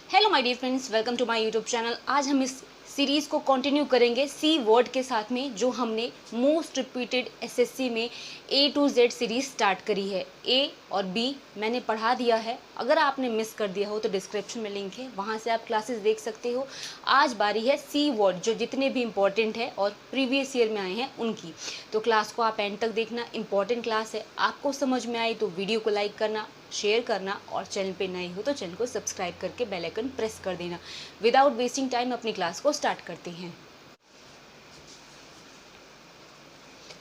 Hello my dear friends, welcome to my YouTube channel. आज हम इस सीरीज़ को कंटिन्यू करेंगे सी वर्ड के साथ में, जो हमने मोस्ट रिपीटेड एसएससी में ए टू जेड सीरीज़ स्टार्ट करी है। ए और बी मैंने पढ़ा दिया है। अगर आपने मिस कर दिया हो तो डिस्क्रिप्शन में लिंक है, वहाँ से आप क्लासेस देख सकते हो। आज बारी है सी वर्ड, जो जितने भी इंपॉर्टेंट है और प्रीवियस ईयर में आए हैं उनकी। तो क्लास को आप एंड तक देखना, इंपॉर्टेंट क्लास है। आपको समझ में आई तो वीडियो को लाइक करना, शेयर करना, और चैनल पे नए हो तो चैनल को सब्सक्राइब करके बेल आइकन प्रेस कर देना। विदाउट वेस्टिंग टाइम अपनी क्लास को स्टार्ट करते हैं।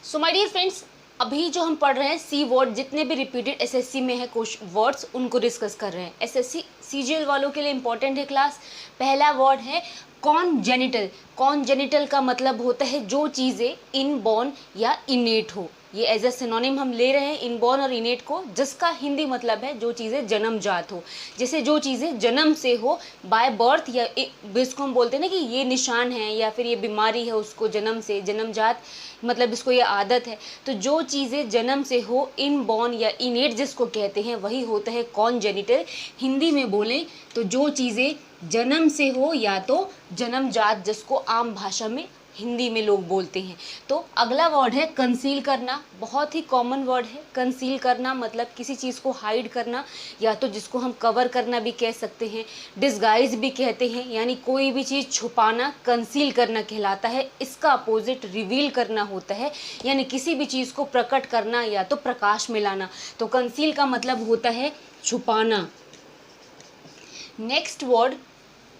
सो माय डियर फ्रेंड्स, अभी जो हम पढ़ रहे हैं सी वर्ड, जितने भी रिपीटेड एसएससी में है कुछ वर्ड्स, उनको डिस्कस कर रहे हैं। एसएससी सीजीएल वालों के लिए इंपॉर्टेंट है क्लास। पहला वर्ड है कॉन्जेनिटल। कॉन्जेनिटल का मतलब होता है जो चीज़ें इनबॉर्न या इनेट हो। ये एज ए सिनोनिम हम ले रहे हैं इनबॉर्न और इनेट को, जिसका हिंदी मतलब है जो चीज़ें जन्मजात हो। जैसे जो चीज़ें जन्म से हो, बाय बर्थ, या जिसको हम बोलते हैं ना कि ये निशान है या फिर ये बीमारी है, उसको जन्म से, जन्मजात मतलब इसको ये आदत है। तो जो चीज़ें जन्म से हो, इनबॉर्न या इनेट जिसको कहते हैं, वही होता है कॉन्जेनिटल। हिंदी में बोलें तो जो चीज़ें जन्म से हो या तो जन्मजात, जिसको आम भाषा में हिंदी में लोग बोलते हैं। तो अगला वर्ड है कंसील करना। बहुत ही कॉमन वर्ड है कंसील करना, मतलब किसी चीज़ को हाइड करना, या तो जिसको हम कवर करना भी कह सकते हैं, डिस्गाइज भी कहते हैं। यानी कोई भी चीज़ छुपाना कंसील करना कहलाता है। इसका अपोजिट रिवील करना होता है, यानी किसी भी चीज़ को प्रकट करना या तो प्रकाश में लाना। तो कंसील का मतलब होता है छुपाना। Next word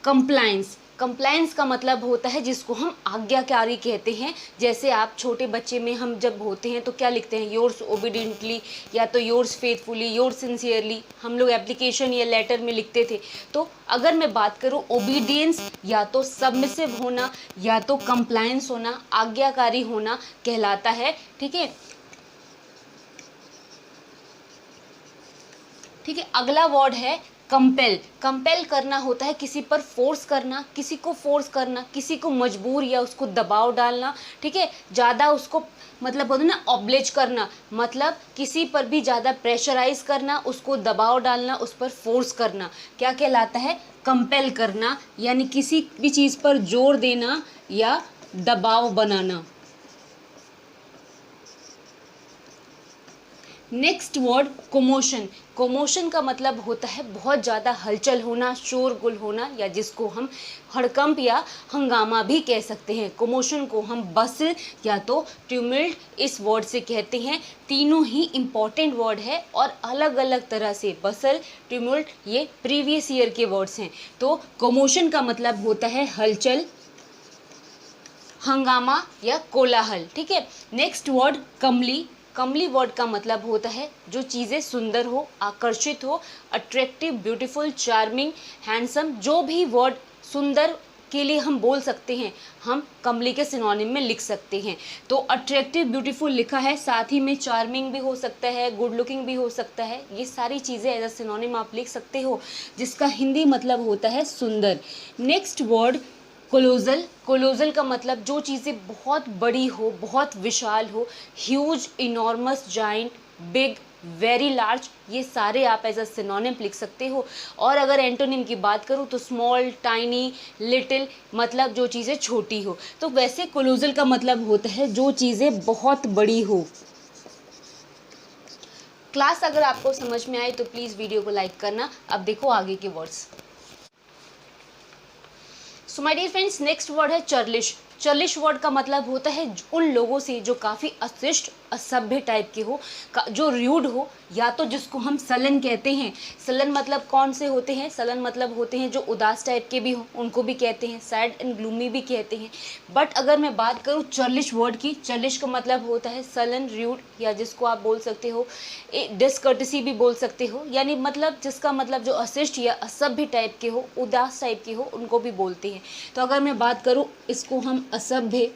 compliance. कंप्लायंस का मतलब होता है जिसको हम आज्ञाकारी कहते हैं। जैसे आप छोटे बच्चे में हम जब होते हैं तो क्या लिखते हैं, योर्स ओबीडियंटली, या तो योर्स फेथफुली, योर्स सिंसियरली, हम लोग एप्लीकेशन या लेटर में लिखते थे। तो अगर मैं बात करूं, ओबीडियंस या तो सबमिसिव होना या तो कंप्लायंस होना, आज्ञाकारी होना कहलाता है। ठीक है, ठीक है। अगला वर्ड है कंपेल। कंपेल करना होता है किसी पर फोर्स करना, किसी को फोर्स करना, किसी को मजबूर या उसको दबाव डालना। ठीक है, ज़्यादा उसको मतलब होता है ना ऑब्लिज करना, मतलब किसी पर भी ज़्यादा प्रेशराइज करना, उसको दबाव डालना, उस पर फोर्स करना, क्या कहलाता है, कंपेल करना। यानी किसी भी चीज़ पर जोर देना या दबाव बनाना। Next word कोमोशन। कोमोशन का मतलब होता है बहुत ज़्यादा हलचल होना, शोरगुल होना, या जिसको हम हड़कंप या हंगामा भी कह सकते हैं। कोमोशन को हम बसल या तो ट्यूमिल्ट इस वर्ड से कहते हैं। तीनों ही इम्पॉर्टेंट वर्ड है और अलग अलग तरह से, बसल, ट्यूमिल्ट, ये प्रीवियस ईयर के वर्ड्स हैं। तो कोमोशन का मतलब होता है हलचल, हंगामा या कोलाहल। ठीक है। नेक्स्ट वर्ड कमली। कमली वर्ड का मतलब होता है जो चीज़ें सुंदर हो, आकर्षित हो, अट्रैक्टिव, ब्यूटीफुल, चार्मिंग, हैंडसम, जो भी वर्ड सुंदर के लिए हम बोल सकते हैं, हम कमली के सिनोनिम में लिख सकते हैं। तो अट्रैक्टिव, ब्यूटीफुल लिखा है, साथ ही में चार्मिंग भी हो सकता है, गुड लुकिंग भी हो सकता है। ये सारी चीज़ें एज अ सिनोनिम आप लिख सकते हो, जिसका हिंदी मतलब होता है सुंदर। Next word colossal. कोलोजल का मतलब जो चीज़ें बहुत बड़ी हो, बहुत विशाल हो, huge, enormous, giant, big, very large, ये सारे आप एज अ सिनोनिम लिख सकते हो। और अगर एंटोनिम की बात करूँ तो स्मॉल, टाइनी, लिटिल, मतलब जो चीज़ें छोटी हो। तो वैसे कोलोजल का मतलब होता है जो चीज़ें बहुत बड़ी हो। क्लास अगर आपको समझ में आए तो प्लीज़ वीडियो को लाइक करना। अब देखो आगे के words. So my dear friends, next word है चर्लिश। चर्लिश वर्ड का मतलब होता है उन लोगों से जो काफ़ी अशिष्ट, असभ्य टाइप के हो, जो र्यूड हो, या तो जिसको हम सलन कहते हैं। सलन मतलब कौन से होते हैं, सलन मतलब होते हैं जो उदास टाइप के भी हो, उनको भी कहते हैं, सैड एंड ग्लूमी भी कहते हैं। बट अगर मैं बात करूँ चर्लिश वर्ड की, चर्लिश का मतलब होता है सलन, र्यूड, या जिसको आप बोल सकते हो डिसकर्टसी भी बोल सकते हो। यानी मतलब जिसका मतलब जो अशिष्ट या असभ्य टाइप के हो, उदास टाइप के हो, उनको भी बोलते हैं। तो अगर मैं बात करूँ, इसको हम असभ्य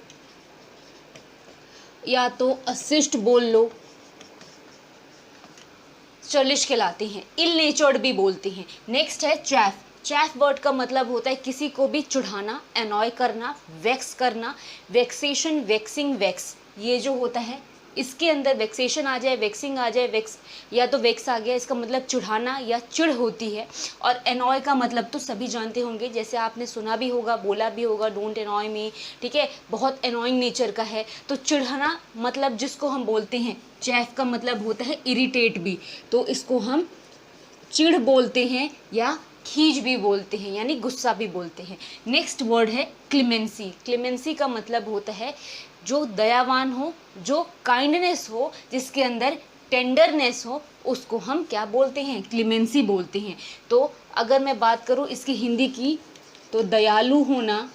या तो अशिष्ट बोल लो, चर्लिश कहलाते हैं। इल नेचर्ड भी बोलते हैं। नेक्स्ट है चैफ। चैफ वर्ड का मतलब होता है किसी को भी चिढ़ाना, एनॉय करना, वेक्स करना, वेक्सेशन, वेक्सिंग, वेक्स, ये जो होता है इसके अंदर वेक्सेशन आ जाए, वेक्सिंग आ जाए, वेक्स या तो वेक्स आ गया, इसका मतलब चिढ़ाना या चिढ़ होती है। और एनॉय का मतलब तो सभी जानते होंगे, जैसे आपने सुना भी होगा, बोला भी होगा, डोंट एनॉय मी, ठीक है, बहुत एनॉइंग नेचर का है। तो चिढ़ाना मतलब जिसको हम बोलते हैं, चैफ का मतलब होता है इरिटेट भी, तो इसको हम चिढ़ बोलते हैं या खीज भी बोलते हैं, यानी गुस्सा भी बोलते हैं। नेक्स्ट वर्ड है क्लेमेंसी। क्लेमेंसी का मतलब होता है जो दयावान हो, जो काइंडनेस हो, जिसके अंदर टेंडरनेस हो, उसको हम क्या बोलते हैं, क्लेमेंसी बोलते हैं। तो अगर मैं बात करूँ इसकी हिंदी की, तो दयालु होना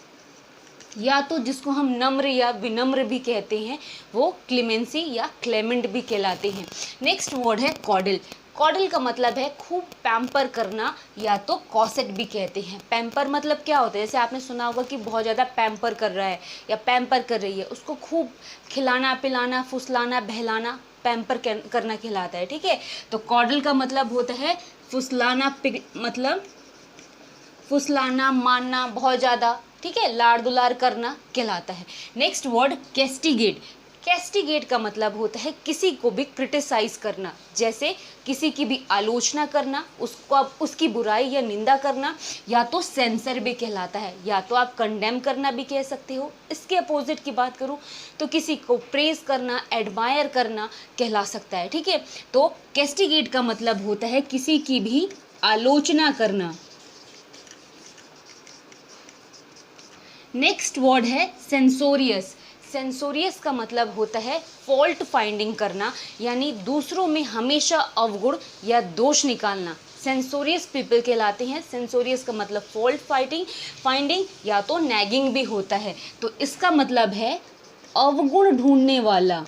या तो जिसको हम नम्र या विनम्र भी कहते हैं, वो क्लेमेंसी या क्लेमेंट भी कहलाते हैं। नेक्स्ट वर्ड है कॉडल। कॉडल का मतलब है खूब पैम्पर करना या तो कॉसेट भी कहते हैं। पैम्पर मतलब क्या होता है, जैसे आपने सुना होगा कि बहुत ज़्यादा पैम्पर कर रहा है या पैम्पर कर रही है, उसको खूब खिलाना पिलाना फुसलाना बहलाना पैम्पर करना कहलाता है, ठीक है। तो कॉडल का मतलब होता है फुसलाना, मतलब फुसलाना, मानना बहुत ज़्यादा, ठीक है, लाड़ दुलार करना कहलाता है। Next word कैस्टिगेट। कैस्टिगेट का मतलब होता है किसी को भी क्रिटिसाइज करना, जैसे किसी की भी आलोचना करना, उसको उसकी बुराई या निंदा करना, या तो सेंसर भी कहलाता है, या तो आप कंडेम करना भी कह सकते हो। इसके अपोजिट की बात करूँ तो किसी को प्रेज करना, एडमायर करना कहला सकता है, ठीक है। तो कैस्टिगेट का मतलब होता है किसी की भी आलोचना करना। नेक्स्ट वर्ड है सेंसोरियस। सेंसोरियस का मतलब होता है फॉल्ट फाइंडिंग करना, यानी दूसरों में हमेशा अवगुण या दोष निकालना। सेंसोरियस पीपल कहलाते हैं। सेंसोरियस का मतलब फॉल्ट फाइंडिंग या तो नैगिंग भी होता है। तो इसका मतलब है अवगुण ढूंढने वाला,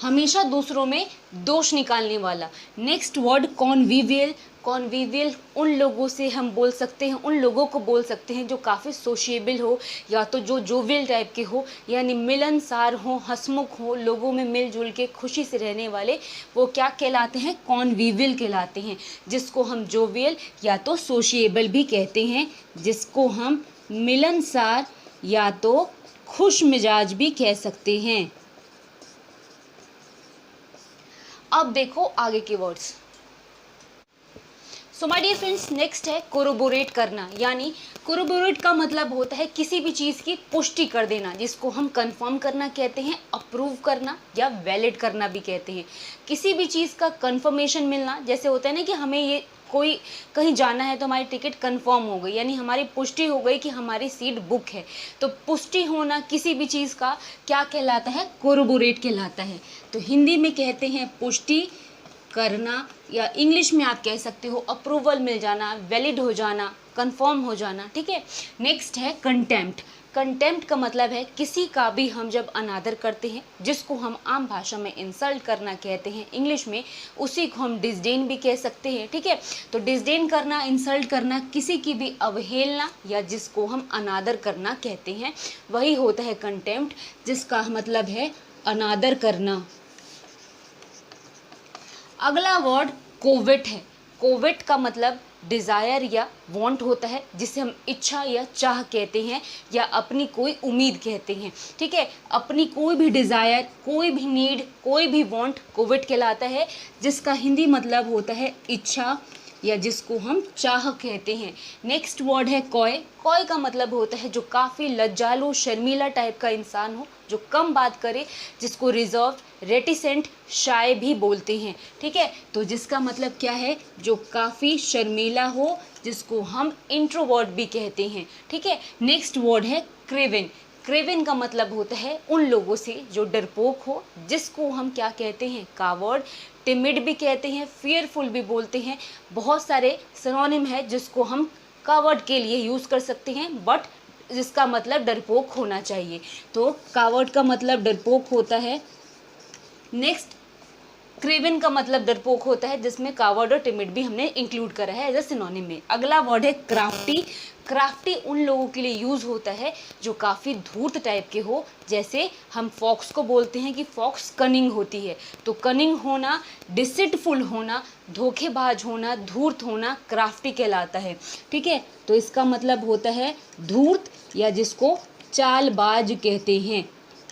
हमेशा दूसरों में दोष निकालने वाला। Next word कॉन्विवियल। कॉन्विवियल उन लोगों से हम बोल सकते हैं, उन लोगों को बोल सकते हैं जो काफ़ी सोशिएबल हो या तो जो जोवियल टाइप के हो, यानी मिलनसार हो, हंसमुख हो, लोगों में मिलजुल के खुशी से रहने वाले, वो क्या कहलाते हैं, कॉन्विवियल कहलाते हैं। जिसको हम जोवियल या तो सोशिएबल भी कहते हैं, जिसको हम मिलनसार या तो खुश मिजाज भी कह सकते हैं। अब देखो आगे के words. So my dear friends, next है कोरोबोरेट करना, यानी कोरोबोरेट का मतलब होता है किसी भी चीज़ की पुष्टि कर देना, जिसको हम कंफर्म करना कहते हैं, अप्रूव करना या वैलिड करना भी कहते हैं। किसी भी चीज़ का कंफर्मेशन मिलना, जैसे होता है ना कि हमें ये कोई कहीं जाना है तो हमारी टिकट कंफर्म हो गई, यानी हमारी पुष्टि हो गई कि हमारी सीट बुक है। तो पुष्टि होना किसी भी चीज़ का क्या कहलाता है, कोरोबोरेट कहलाता है। तो हिंदी में कहते हैं पुष्टि करना, या इंग्लिश में आप कह सकते हो अप्रूवल मिल जाना, वैलिड हो जाना, कंफर्म हो जाना, ठीक है। नेक्स्ट है कंटेम्प्ट। कंटेम्प्ट का मतलब है किसी का भी हम जब अनादर करते हैं, जिसको हम आम भाषा में इंसल्ट करना कहते हैं इंग्लिश में, उसी को हम डिसडेन भी कह सकते हैं, ठीक है। तो डिसडेन करना, इंसल्ट करना, किसी की भी अवहेलना या जिसको हम अनादर करना कहते हैं, वही होता है कंटेम्प्ट, जिसका मतलब है अनादर करना। अगला वर्ड कोवेट है। कोवेट का मतलब डिज़ायर या वांट होता है, जिसे हम इच्छा या चाह कहते हैं या अपनी कोई उम्मीद कहते हैं, ठीक है। अपनी कोई भी डिज़ायर, कोई भी नीड, कोई भी वांट कोवेट कहलाता है, जिसका हिंदी मतलब होता है इच्छा या जिसको हम चाह कहते हैं। नेक्स्ट वर्ड है कॉय। कॉय का मतलब होता है जो काफ़ी लज्जालू शर्मीला टाइप का इंसान हो, जो कम बात करे, जिसको रिजर्व, रेटिसेंट, शाय भी बोलते हैं, ठीक है। तो जिसका मतलब क्या है, जो काफ़ी शर्मीला हो, जिसको हम इंट्रोवर्ट भी कहते हैं, ठीक है। नेक्स्ट वर्ड है क्रेवेन। क्रेवेन का मतलब होता है उन लोगों से जो डरपोक हो, जिसको हम क्या कहते हैं, कावर्ड, टिमिड भी कहते हैं, फियरफुल भी बोलते हैं। बहुत सारे सिनोनिम है जिसको हम कावर्ड के लिए यूज़ कर सकते हैं, बट जिसका मतलब डरपोक होना चाहिए। तो कावर्ड का मतलब डरपोक होता है। नेक्स्ट क्रेवन का मतलब डरपोक होता है, जिसमें कावर्ड और टिमिड भी हमने इंक्लूड करा है एज अ सिनोनिम में। अगला वर्ड है क्राफ्टी। क्राफ्टी उन लोगों के लिए यूज़ होता है जो काफ़ी धूर्त टाइप के हो, जैसे हम फॉक्स को बोलते हैं कि फॉक्स कनिंग होती है। तो कनिंग होना, डिसिटफुल होना, धोखेबाज होना, धूर्त होना क्राफ्टी कहलाता है, ठीक है। तो इसका मतलब होता है धूर्त या जिसको चालबाज कहते हैं।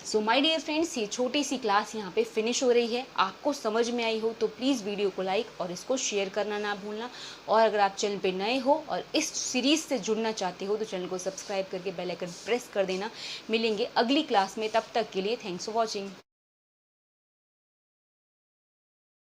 सो माय डियर फ्रेंड्स, ये छोटी सी क्लास यहाँ पे फिनिश हो रही है। आपको समझ में आई हो तो प्लीज़ वीडियो को लाइक और इसको शेयर करना ना भूलना। और अगर आप चैनल पे नए हो और इस सीरीज़ से जुड़ना चाहते हो तो चैनल को सब्सक्राइब करके बेल आइकन प्रेस कर देना। मिलेंगे अगली क्लास में, तब तक के लिए थैंक्स फॉर वॉचिंग।